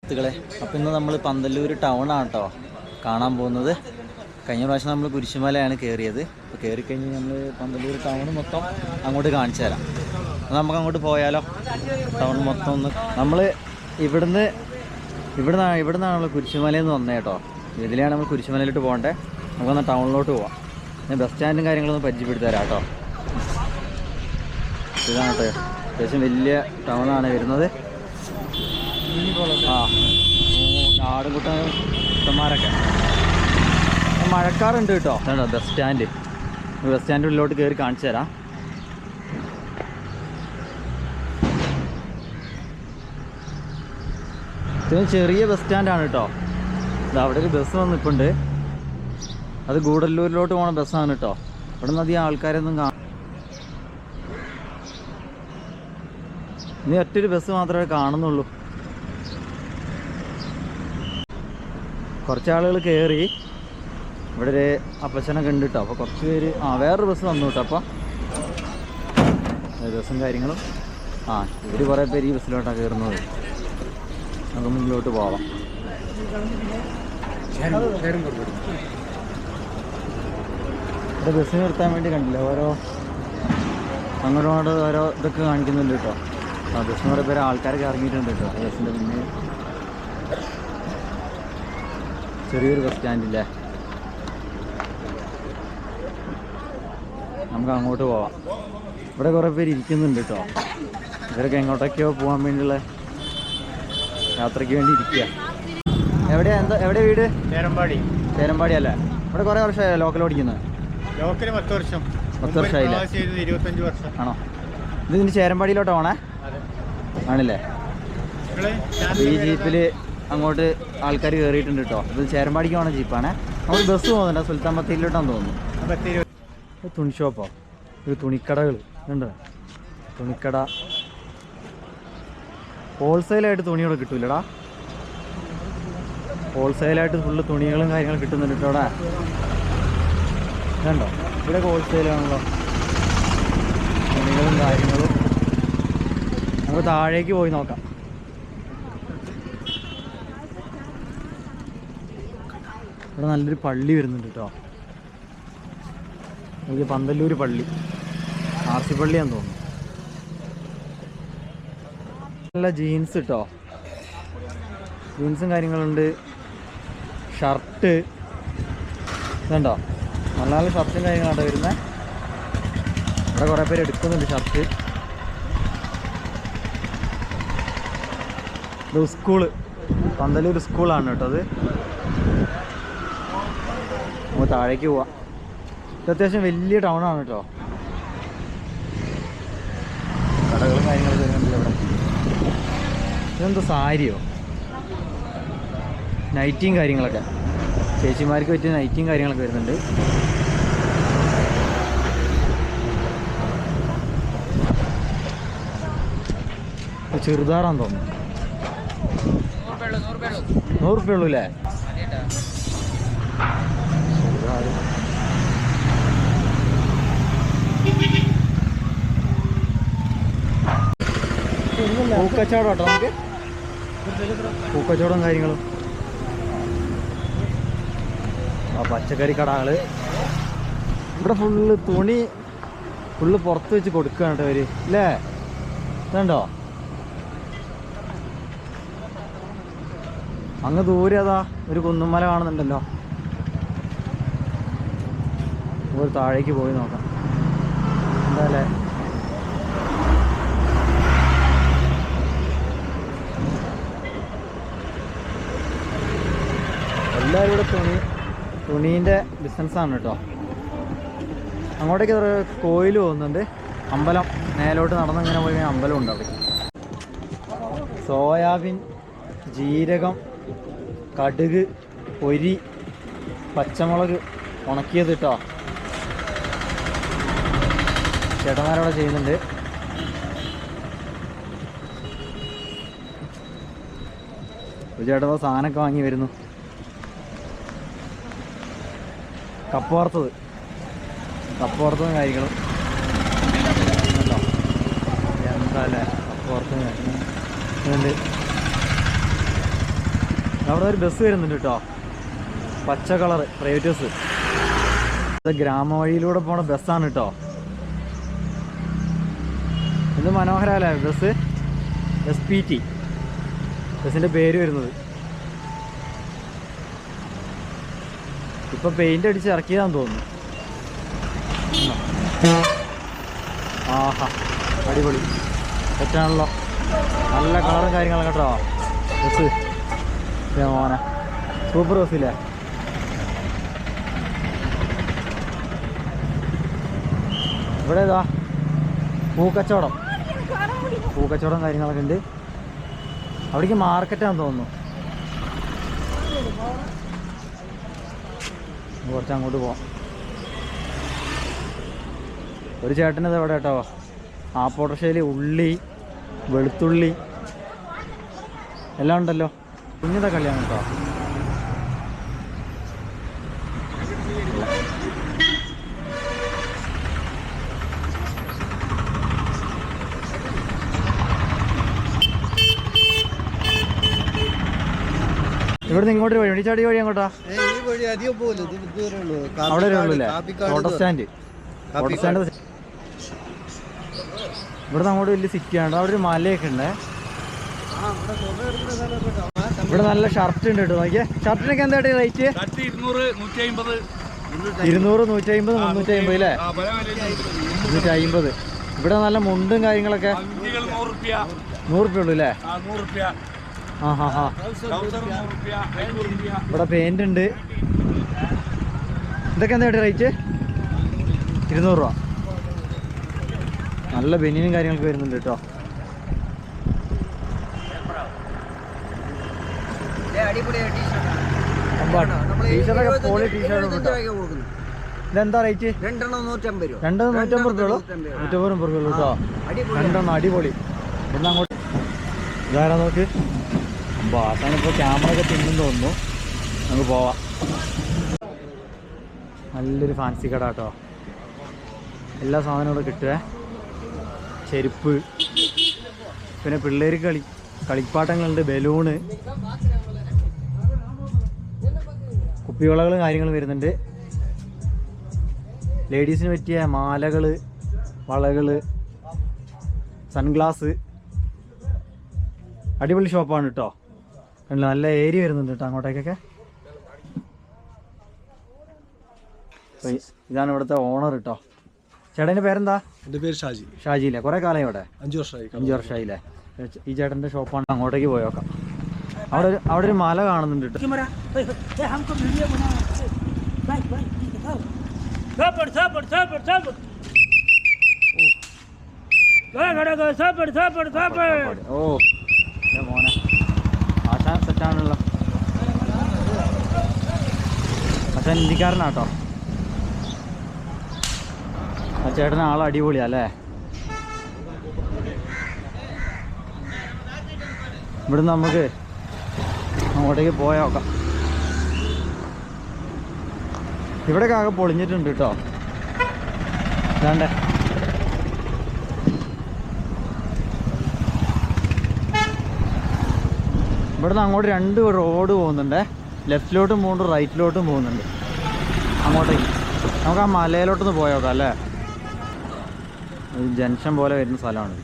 സുഹൃത്തുക്കളെ, അപ്പം ഇന്ന് നമ്മൾ പന്തല്ലൂർ ടൗണാണ് കേട്ടോ കാണാൻ പോകുന്നത്. കഴിഞ്ഞ പ്രാവശ്യം നമ്മൾ കുരിശുമലയാണ് കയറിയത്. അപ്പോൾ കയറിക്കഴിഞ്ഞ് നമ്മൾ പന്തല്ലൂർ ടൗൺ മൊത്തം അങ്ങോട്ട് കാണിച്ചു തരാം. അപ്പോൾ നമുക്ക് അങ്ങോട്ട് പോയാലോ? ടൗൺ മൊത്തം ഒന്ന് നമ്മൾ ഇവിടുന്നാണ് നമ്മൾ കുരിശുമലയിൽ നിന്ന് വന്നത് കേട്ടോ. ഇതിലാണ് നമ്മൾ കുരിശുമലയിലോട്ട് പോകേണ്ടത്. നമുക്കൊന്ന് ടൗണിലോട്ട് പോവാം. ഞാൻ ബസ് സ്റ്റാൻഡും കാര്യങ്ങളൊന്നും പരിചയപ്പെടുത്തി തരാം കേട്ടോ. ഇതാണ് കേട്ടോ, അത്യാവശ്യം വലിയ ടൗണാണ് വരുന്നത്. ആ നാടും കുട്ടന്മാരൊക്കെ മഴക്കാറുണ്ട് കേട്ടോ. അതാണോ ബസ് സ്റ്റാൻഡ്. ബസ് സ്റ്റാൻഡ് ഉള്ളിലോട്ട് കയറി കാണിച്ചു തരാം. ഇത് ചെറിയ ബസ് സ്റ്റാൻഡാണ് കേട്ടോ. അവിടെ ഒരു ബസ് വന്നിപ്പുണ്ട്. അത് ഗൂഡല്ലൂരിലോട്ട് പോകണ ബസ്സാണ് കേട്ടോ. ഇവിടെ നിന്ന് അധികം ആൾക്കാരൊന്നും ഇനി ഒറ്റൊരു ബസ് മാത്രമേ കാണുന്നുള്ളൂ. കുറച്ച് ആളുകൾ കയറി. ഇവിടെ ഒരു അപ്പച്ചനൊക്കെ ഉണ്ട് കേട്ടോ. അപ്പോൾ കുറച്ച് പേര് വേറൊരു ബസ് വന്നു കേട്ടോ. അപ്പോൾ ബസ്സും കാര്യങ്ങളും ഇവർ കുറേ പേര് ഈ ബസ്സിലോട്ടാണ് കയറുന്നത്. നമുക്ക് മുന്നിലോട്ട് പോവാം. ഇവിടെ ബസ് നിർത്താൻ വേണ്ടി കണ്ടില്ല, അങ്ങോട്ട് ഓരോ ഇതൊക്കെ കാണിക്കുന്നുണ്ട് കേട്ടോ. ബസ്സിന് കുറേ പേര് ആൾക്കാരൊക്കെ ഇറങ്ങിയിട്ടുണ്ട് കേട്ടോ. ബസ്സിൻ്റെ മുന്നേ ചെറിയൊരു ബസ് സ്റ്റാൻഡില്ലേ. നമുക്ക് അങ്ങോട്ട് പോവാം. ഇവിടെ കുറേ പേര് ഇരിക്കുന്നുണ്ട് കേട്ടോ. ഇവരൊക്കെ എങ്ങോട്ടൊക്കെയോ പോകാൻ വേണ്ടിയുള്ള യാത്രയ്ക്ക് വേണ്ടി ഇരിക്കുക. എവിടെ വീട്? ചേരമ്പാടി അല്ലേ? ഇവിടെ കുറേ വർഷമായോ ലോക്കൽ ഓടിക്കുന്നത്? 10 വർഷമായില്ലേ? 25 വർഷം ആണോ? ഇത് ഇതിന് ചേരമ്പാടിയിലോട്ട് പോണേ ആണല്ലേ? ഈ ജീപ്പിൽ അങ്ങോട്ട് ആൾക്കാർ കയറിയിട്ടുണ്ട് കേട്ടോ. ഇത് ചേരമ്പാടിക്ക് പോകണ ജീപ്പാണേ. നമ്മൾ ബസ് പോകുന്നുണ്ട് സുൽത്താൻ ബത്തേരിയിലോട്ടാന്ന് തോന്നുന്നു. തുണി ഷോപ്പോ? ഇത് തുണിക്കടകൾ ഉണ്ട്. തുണിക്കട ഹോൾസെയിലായിട്ട് തുണികൾ കിട്ടൂലടാ. ഹോൾസെയിലായിട്ട് ഫുള്ള് തുണികളും കാര്യങ്ങളും കിട്ടുന്നുണ്ട് കേട്ടോ. അവിടെ ഇതുണ്ടോ? ഇവിടെ ഹോൾസെയിലാണല്ലോ തുണികളും കാര്യങ്ങളും. നമുക്ക് താഴേക്ക് പോയി നോക്കാം. ഇവിടെ നല്ലൊരു പള്ളി വരുന്നുണ്ട് കേട്ടോ. നമുക്ക് പന്തല്ലൂർ പള്ളി, RC പള്ളിയാന്ന് തോന്നുന്നു. നല്ല ജീൻസ് കേട്ടോ. ജീൻസും കാര്യങ്ങളുണ്ട്. ഷർട്ട് ഇതുണ്ടോ? നല്ല നല്ല ഷർട്ടും കാര്യങ്ങളാണ് വരുന്നത്. ഇവിടെ കുറേ പേര് എടുക്കുന്നുണ്ട് ഷർട്ട്. ഇത് സ്കൂള്, പന്തല്ലൂർ സ്കൂളാണ് കേട്ടോ അത്. നമുക്ക് താഴേക്ക് പോവാം. ഇത് അത്യാവശ്യം വലിയ ടൗണാണ് കേട്ടോ. കടകളും കാര്യങ്ങളൊക്കെ വരുന്നുണ്ടല്ലോ ഇവിടെ. ഇതെന്താ സാരിയോ? നൈറ്റിയും കാര്യങ്ങളൊക്കെ, ചേച്ചിമാർക്ക് പറ്റിയ നൈറ്റിയും കാര്യങ്ങളൊക്കെ വരുന്നുണ്ട്. ചെറുതാറാന്ന് തോന്നുന്നു. 100 റുപ്യ ഉള്ളൂ അല്ലേ? പൂക്കച്ചവടം കേട്ടോ. നമുക്ക് പൂക്കച്ചവടം കാര്യങ്ങളും. പച്ചക്കറി കടകൾ. ഇവിടെ തുണി പുറത്ത് വെച്ച് കൊടുക്കുകയാണ് കേട്ടോ അവര് അല്ലേ? ഇതുണ്ടോ? അങ്ങ് ദൂരെ അതാ ഒരു കുന്നുമല കാണുന്നുണ്ടല്ലോ. ഒരു താഴേക്ക് പോയി നോക്കാം എന്താ അല്ലേ. എല്ലാവരും ഇവിടെ തുണീൻ്റെ ബിസിനസ്സാണ് കേട്ടോ. അങ്ങോട്ടേക്ക് കോയിൽ പോകുന്നുണ്ട്. അമ്പലം മേലോട്ട് നടന്നിങ്ങനെ പോയി അമ്പലം ഉണ്ട് അവിടെ. സോയാബീൻ, ജീരകം, കടുക്, പൊരി, പച്ചമുളക് ഉണക്കിയത് കേട്ടോ. ചേട്ടന്മാരവിടെ ചെയ്യുന്നുണ്ട്. ഒരു ചേട്ടൻ സാധനമൊക്കെ വാങ്ങി വരുന്നു. കപ്പ വറുത്തതും കാര്യങ്ങളും എന്താ അല്ലേ? കപ്പ വറുത്തതും കാര്യങ്ങളും. അവിടെ ഒരു ബസ് വരുന്നുണ്ട് കേട്ടോ, പച്ച കളർ പ്രൈവറ്റ് ബസ്. ഇത് ഗ്രാമവഴിയിലൂടെ പോണ ബസ്സാണ് കേട്ടോ. ഇത് മനോഹരമല്ലേ ബസ്? SPT ബസ്സിൻ്റെ പേര് വരുന്നത്. ഇപ്പം പെയിൻ്റ് അടിച്ച് ഇറക്കിയതാന്ന് തോന്നുന്നു. ആഹാ, അടിപൊളി തെറ്റാണല്ലോ. നല്ല കളറും കാര്യങ്ങളും കേട്ടോ ബസ്. മോനെ സൂപ്പർ ബസ്സില്ലേ? ഇവിടെ ഏതാ പൂക്കച്ചവടം കാര്യങ്ങളൊക്കെ ഉണ്ട്. അവിടേക്ക് മാർക്കറ്റാന്ന് തോന്നുന്നു. കുറച്ച് അങ്ങോട്ട് പോവാം. ഒരു ചേട്ടനത് എവിടെ കേട്ടോ, ആപ്പോട്ടശ്ശേയിൽ ഉള്ളി, വെളുത്തുള്ളി എല്ലാം ഉണ്ടല്ലോ. കുഞ്ഞിത കല്യാണം കേട്ടോ. ഇവിടുന്ന് ഇങ്ങോട്ട് വഴി വെടിച്ചാടി വഴി അങ്ങോട്ടാ? അവിടെ ഉള്ളൂല്ലേ ഓട്ടോ സ്റ്റാൻഡ്. ഇവിടുന്ന് അങ്ങോട്ട് വലിയ സിറ്റിയാണ്. അവിടെ ഒരു മലയൊക്കെ ഉണ്ട്. ഇവിടെ നല്ല ഷർട്ട് ഉണ്ട് കേട്ടോ. നോക്കിയേ, ഷർട്ടിനൊക്കെ എന്താ റേറ്റ്? 200, 150, 350 അല്ലേ? 250. ഇവിടെ നല്ല മുണ്ടും കാര്യങ്ങളൊക്കെ 100 റുപ്യ ഉള്ളൂ അല്ലേ? ഇവിടെ പെയിന്റ് ഉണ്ട്. ഇതൊക്കെ എന്താ റേറ്റ്? 200 രൂപ. നല്ല ബനിയനും കാര്യങ്ങളൊക്കെ വരുന്നുണ്ട് കേട്ടോ. ഇതെന്താ റേറ്റ്? 150 രൂപ. 150 രൂപ കേട്ടോ. 2 അടിപൊളി. എന്നാ അങ്ങോട്ട് ഇതാരാ നോക്ക്. ബാസാണിപ്പോൾ ക്യാമറ ഒക്കെ തിന്നെന്ന് തോന്നുന്നു. നമുക്ക് പോവാം. നല്ലൊരു ഫാൻസി കട കേട്ടോ. എല്ലാ സാധനവും ഇവിടെ കിട്ടുക. ചെരുപ്പ്, പിന്നെ പിള്ളേർ കളിപ്പാട്ടങ്ങളുണ്ട്, ബലൂണ്, കുപ്പിവളകളും കാര്യങ്ങളും വരുന്നുണ്ട്. ലേഡീസിന് പറ്റിയ മാലകൾ, വളകൾ, സൺഗ്ലാസ്. അടിപൊളി ഷോപ്പാണ് കേട്ടോ. നല്ല ഏരിയ വരുന്നുണ്ട് കേട്ടോ അങ്ങോട്ടേക്കൊക്കെ. ഇതാണ് ഇവിടുത്തെ ഓണർ കേട്ടോ. ചേട്ടൻ്റെ പേരെന്താ? എൻ്റെ പേര് ഷാജി. ഷാജിയില്ലേ? കുറേ കാലം ഇവിടെ? 5 വർഷമായി. 5 വർഷമായില്ലേ? ഈ ചേട്ടൻ്റെ ഷോപ്പാണ്. അങ്ങോട്ടേക്ക് പോയോക്കാം. അവിടെ ഒരു മല കാണുന്നുണ്ട് കേട്ടോ. ഓ മോനെ, ആശാൻ സെറ്റാണല്ലോ. ആശാൻ ഇന്ത്യക്കാരനാട്ടോ. ആ ചേട്ടന് ആൾ അടിപൊളിയാ അല്ലേ? ഇവിടുന്ന് നമുക്ക് അങ്ങോട്ടേക്ക് പോയോക്കാം. ഇവിടെയൊക്കെ ആകെ പൊളിഞ്ഞിട്ടുണ്ട് കേട്ടോ. വേണ്ടേ, ഇവിടുന്ന് അങ്ങോട്ട് 2 റോഡ് പോകുന്നുണ്ട്. ലെഫ്റ്റിലോട്ടും പോകുന്നുണ്ട്, റൈറ്റിലോട്ടും പോകുന്നുണ്ട്. അങ്ങോട്ടേക്ക് നമുക്ക് ആ മലയിലോട്ടൊന്ന് പോയോക്കാം അല്ലേ? ഒരു ജംഗ്ഷൻ പോലെ വരുന്ന സ്ഥലമാണ്.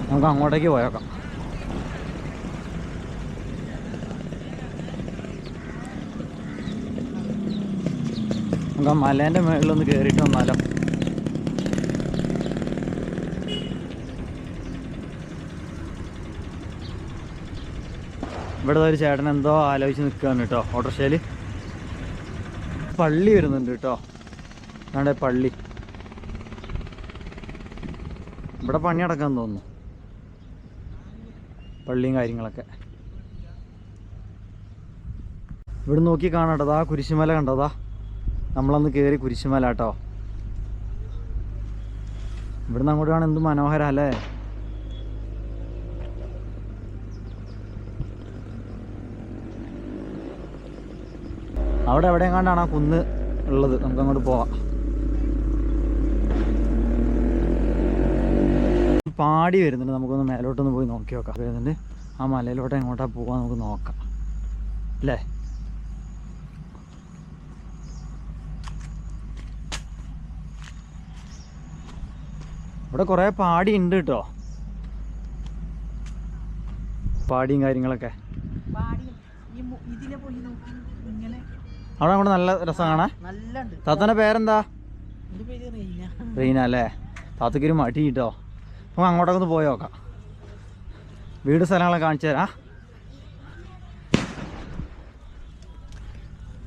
നമുക്ക് അങ്ങോട്ടേക്ക് പോയേക്കാം. നമുക്ക് ആ മലേൻ്റെ മുകളിലൊന്ന് കയറിയിട്ട് വന്നാലോ? ഇവിടെ ഒരു ചേട്ടൻ എന്തോ ആലോചിച്ച് നിൽക്കുകയാണ് കേട്ടോ ഓട്ടോറിക്ഷയിൽ. പള്ളി വരുന്നുണ്ട് കേട്ടോ. അവിടെ പള്ളി, ഇവിടെ പണി നടക്കാൻ തോന്നുന്നു. പള്ളിയും കാര്യങ്ങളൊക്കെ ഇവിടെ നോക്കി കാണാട്ടതാ. കുരിശുമല കണ്ടതാ? നമ്മളന്ന് കയറി കുരിശുമല കേട്ടോ. ഇവിടുന്ന് അങ്ങോട്ട് കാണാൻ എന്ത് മനോഹരം അല്ലേ? അവിടെ എവിടെയും കണ്ടാണ് ആ കുന്ന് ഉള്ളത്. നമുക്ക് അങ്ങോട്ട് പോവാം. പാടി വരുന്നുണ്ട്, നമുക്കൊന്ന് മേലോട്ടൊന്ന് പോയി നോക്കി നോക്കാം. വരുന്നുണ്ട് ആ മലയിലോട്ട് എങ്ങോട്ടാ പോവാൻ നമുക്ക് നോക്കാം അല്ലേ. ഇവിടെ കുറേ പാടി ഉണ്ട് കേട്ടോ, പാടിയും കാര്യങ്ങളൊക്കെ. അവിടെ അങ്ങോട്ട് നല്ല രസം കാണാൻ. താത്തൻ്റെ പേരെന്താ? റീന അല്ലേ. താത്തക്കൊരു മടി കേട്ടോ. നമുക്ക് അങ്ങോട്ടൊക്കെ ഒന്ന് പോയി നോക്കാം, വീട് സ്ഥലങ്ങളൊക്കെ കാണിച്ചു തരാം.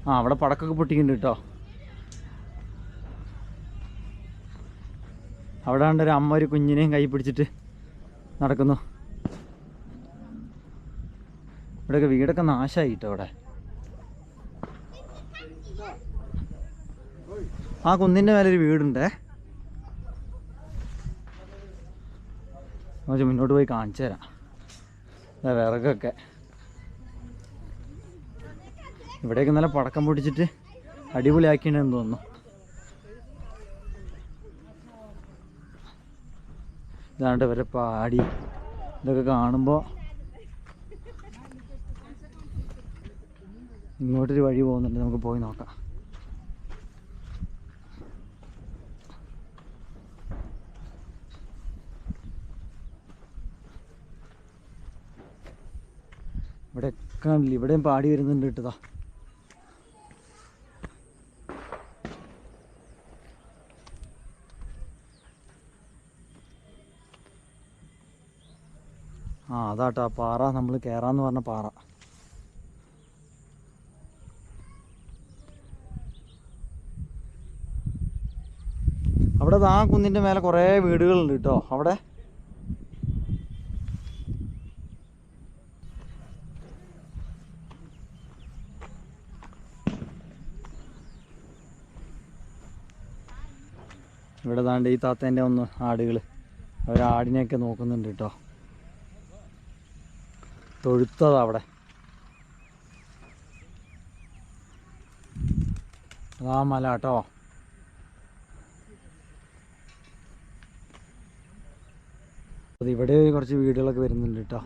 ആ അവിടെ പടക്കൊക്കെ പൊട്ടിക്കുന്നുണ്ട് കേട്ടോ. അവിടെ കണ്ടൊരു അമ്മ ഒരു കുഞ്ഞിനെയും കൈ പിടിച്ചിട്ട് നടക്കുന്നു. ഇവിടെയൊക്കെ വീടൊക്കെ നാശമായി കേട്ടോ. അവിടെ ആ കുന്നിൻ്റെ മേലൊരു വീടുണ്ടേ, മുന്നോട്ട് പോയി കാണിച്ചു തരാം. വിറകൊക്കെ ഇവിടെയൊക്കെ നല്ല പടക്കം പൊട്ടിച്ചിട്ട് അടിപൊളിയാക്കിയിട്ടുണ്ടെന്ന് തോന്നുന്നു. ഇതാണ്ട് ഇവരെ പാടി ഇതൊക്കെ കാണുമ്പോൾ ഇങ്ങോട്ടൊരു വഴി പോകുന്നുണ്ട്, നമുക്ക് പോയി നോക്കാം. ഇവിടെ കാണില്ല, ഇവിടെയും പാടി വരുന്നുണ്ട് കേട്ടതാ. ആ അതാട്ടോ ആ പാറ, നമ്മൾ കയറാന്ന് പറഞ്ഞ പാറ. അവിടെ ആ കുന്നിൻ്റെ മേലെ കുറേ വീടുകളുണ്ട് കേട്ടോ. അവിടെ ഇവിടെ താണ്ട് ഈ താത്തേൻ്റെ ഒന്ന് ആടുകൾ, അവർ ആടിനെയൊക്കെ നോക്കുന്നുണ്ട് കേട്ടോ. തൊഴുത്തതാ അവിടെ. അതാ മല കേട്ടോ. ഇവിടെ കുറച്ച് വീടുകളൊക്കെ വരുന്നുണ്ട് കേട്ടോ.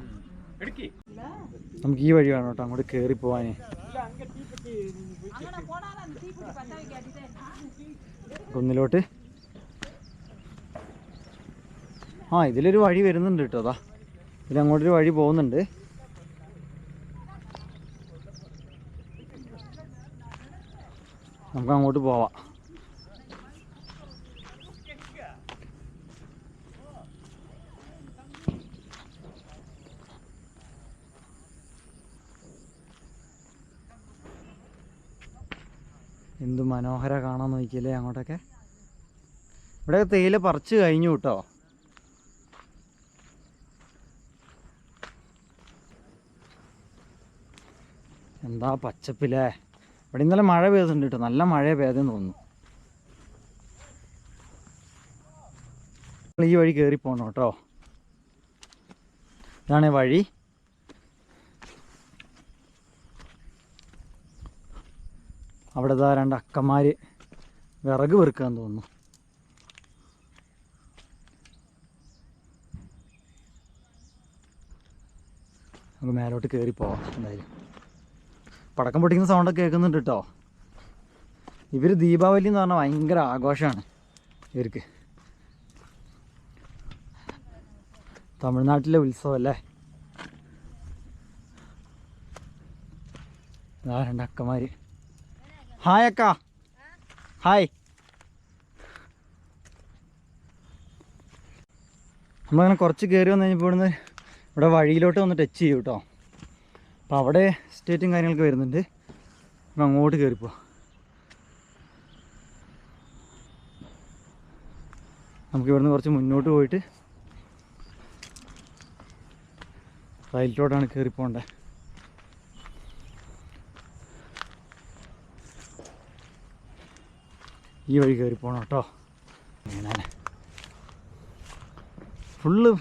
നമുക്ക് ഈ വഴി വേണം കേട്ടോ അങ്ങോട്ട് കയറി പോവാനേ. കുന്നിലോട്ട് ആ ഇതിലൊരു വഴി വരുന്നുണ്ട് കേട്ടോ. അതാ ഇതിലങ്ങോട്ടൊരു വഴി പോകുന്നുണ്ട്. നമുക്ക് അങ്ങോട്ട് പോവാം. എന്ത് മനോഹര കാണാൻ നോക്കിയല്ലേ അങ്ങോട്ടൊക്കെ. ഇവിടെ തേയില പറിച്ച് കഴിഞ്ഞു കേട്ടോ. എന്താ പച്ചപ്പില്ലേ. ഇവിടെ ഇന്നലെ മഴ പെയ്തിട്ടുണ്ട് കേട്ടോ, നല്ല മഴ പെയ്തെന്ന് തോന്നുന്നു. ഈ വഴി കയറി പോകണം കേട്ടോ. ഇതാണ് വഴി. അവിടെ ഇതാ രണ്ട് അക്കന്മാർ വിറക് വെറുക്കാന്ന് തോന്നുന്നു. നമുക്ക് മേലോട്ട് കയറി പോവാം. എന്തായാലും പടക്കം പൊട്ടിക്കുന്ന സൗണ്ടൊക്കെ കേൾക്കുന്നുണ്ട് കേട്ടോ. ഇവർ ദീപാവലി എന്ന് പറഞ്ഞാൽ ഭയങ്കര ആഘോഷമാണ് ഇവർക്ക്. തമിഴ്നാട്ടിലെ ഉത്സവം അല്ലേ. ഇതാ രണ്ട് അക്കന്മാർ. ഹായ് അക്ക. ഹായ്. നമ്മളങ്ങനെ കുറച്ച് കയറി വന്നു കഴിഞ്ഞപ്പോൾ ഇവിടുന്ന് ഇവിടെ വഴിയിലോട്ട് ഒന്ന് ടച്ച് ചെയ്യും കേട്ടോ. അപ്പോൾ അവിടെ സ്റ്റേറ്റും കാര്യങ്ങളൊക്കെ വരുന്നുണ്ട്. അപ്പം അങ്ങോട്ട് കയറിപ്പോ. നമുക്ക് ഇവിടുന്ന് കുറച്ച് മുന്നോട്ട് പോയിട്ട് റൈറ്റിലോട്ടാണ് കയറിപ്പോണ്ടേ. ഈ വഴി കയറി പോകണം കേട്ടോ. അങ്ങനെ ഫുള്ള്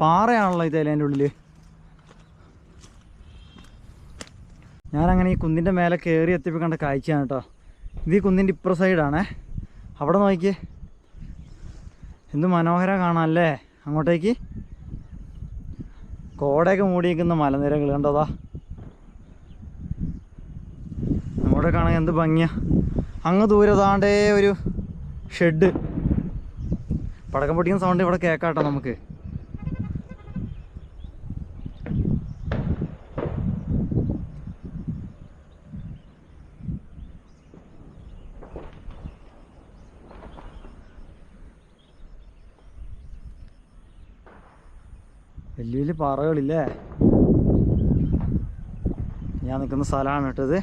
പാറയാണല്ലോ ഇത് അതിൻ്റെ ഉള്ളിൽ. ഞാനങ്ങനെ ഈ കുന്നിൻ്റെ മേലെ കയറി എത്തിയപ്പോൾ കണ്ട കാഴ്ചയാണ് കേട്ടോ. ഇത് ഈ കുന്നിൻ്റെ ഇപ്പുറ സൈഡാണേ. അവിടെ നോക്കിയേ, എന്ത് മനോഹര കാണാമല്ലേ അങ്ങോട്ടേക്ക്. കോടയൊക്കെ മൂടിയിരിക്കുന്ന മലനിരകൾ കണ്ടോതാ. അങ്ങോട്ടൊക്കെ കാണാൻ എന്ത് ഭംഗിയാ. അങ്ങ് ദൂരെ താണ്ടേ ഒരു ഷെഡ്. പടക്കം പൊട്ടിക്കുന്ന സൗണ്ട് ഇവിടെ കേൾക്കാട്ടോ നമുക്ക്. വലിയ വലിയ പാറകളില്ലേ. ഞാൻ നിൽക്കുന്ന സ്ഥലമാണ് കേട്ടത്.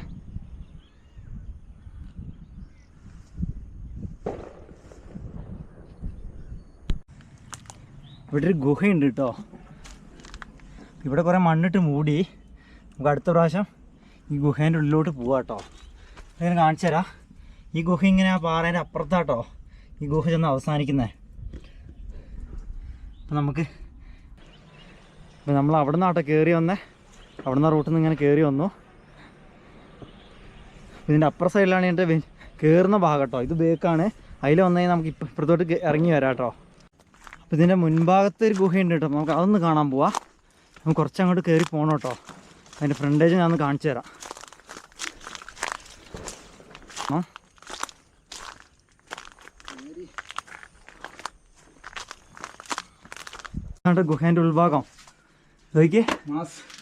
ഇവിടെ ഒരു ഗുഹയുണ്ട് കേട്ടോ. ഇവിടെ കുറേ മണ്ണിട്ട് മൂടി. നമുക്ക് അടുത്ത പ്രാവശ്യം ഈ ഗുഹേൻ്റെ ഉള്ളിലോട്ട് പോവാം കേട്ടോ. അങ്ങനെ കാണിച്ചു തരാം. ഈ ഗുഹ ഇങ്ങനെ ആ പാറേൻ്റെ അപ്പുറത്താട്ടോ ഈ ഗുഹ ചെന്ന് അവസാനിക്കുന്നത്. അപ്പം നമ്മൾ അവിടെ നിന്നാട്ടോ കയറി വന്നേ. അവിടെ നിന്ന് റൂട്ടിൽ നിന്ന് ഇങ്ങനെ കയറി വന്നു. ഇതിൻ്റെ അപ്പുറ സൈഡിലാണ് എൻ്റെ കയറുന്ന ഭാഗം കേട്ടോ. ഇത് ബേക്കാണ്. അതിൽ വന്നു കഴിഞ്ഞാൽ നമുക്ക് ഇപ്പുറത്തോട്ട് ഇറങ്ങി വരാം കേട്ടോ. അപ്പോൾ ഇതിൻ്റെ മുൻഭാഗത്ത് ഒരു ഗുഹയുണ്ട് കേട്ടോ. നമുക്ക് അതൊന്ന് കാണാൻ പോവാം. നമുക്ക് കുറച്ചങ്ങോട്ട് കയറി പോകണം കേട്ടോ. അതിൻ്റെ ഫ്രണ്ടേജ് ഞാൻ ഒന്ന് കാണിച്ചു തരാം. ഗുഹേൻ്റെ ഉൾഭാഗം നോക്കിയേ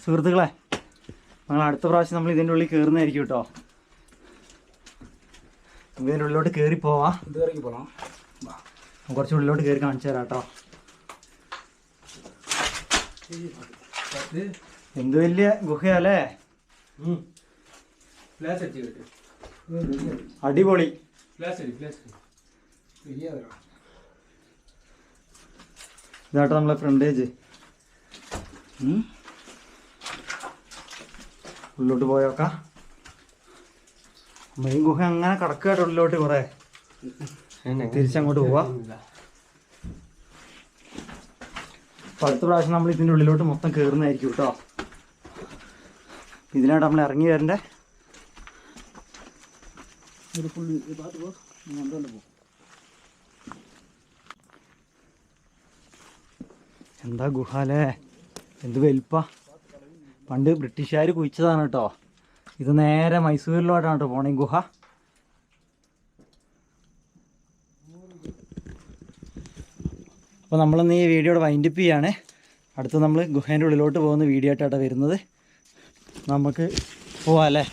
സുഹൃത്തുക്കളെ. ഞങ്ങൾ അടുത്ത പ്രാവശ്യം നമ്മൾ ഇതിൻ്റെ ഉള്ളിൽ കയറുന്നതായിരിക്കും കേട്ടോ. നമുക്ക് ഇതിൻ്റെ ഉള്ളിലോട്ട് കയറി പോവാം. കുറച്ച് ഉള്ളിലോട്ട് കയറി കാണിച്ചു തരാം കേട്ടോ. എന്ത് വലിയ ഗുഹയല്ലേ. അടിപൊളി. ഇതാട്ടോ നമ്മളെ ഫ്രണ്ടേജ്. ഉള്ളിലോട്ട് പോയോക്കാം. ഈ ഗുഹ അങ്ങനെ കടക്കാട്ടോ ഉള്ളിലോട്ട്. കുറേ തിരിച്ചങ്ങോട്ട് പോവാ. അപ്പോൾ അടുത്ത പ്രാവശ്യം നമ്മൾ ഇതിൻ്റെ ഉള്ളിലോട്ട് മൊത്തം കയറുന്നതായിരിക്കും കേട്ടോ. ഇതിനായിട്ട് നമ്മൾ ഇറങ്ങി വരണ്ടേ. എന്താ ഗുഹ അല്ലേ. എന്ത് വലിപ്പ. പണ്ട് ബ്രിട്ടീഷുകാർ കുഴിച്ചതാണ് കേട്ടോ. ഇത് നേരെ മൈസൂരിലോട്ടാണ് കേട്ടോ പോണേ ഗുഹ. അപ്പോൾ നമ്മളിന്ന് ഈ വീഡിയോയുടെ വൈൻഡപ്പ് ചെയ്യാണ്. അടുത്ത് നമ്മൾ ഗുഹേൻ്റെ ഉള്ളിലോട്ട് പോകുന്ന വീഡിയോ ആയിട്ടാണ് വരുന്നത്. നമുക്ക് പോവാം അല്ലേ.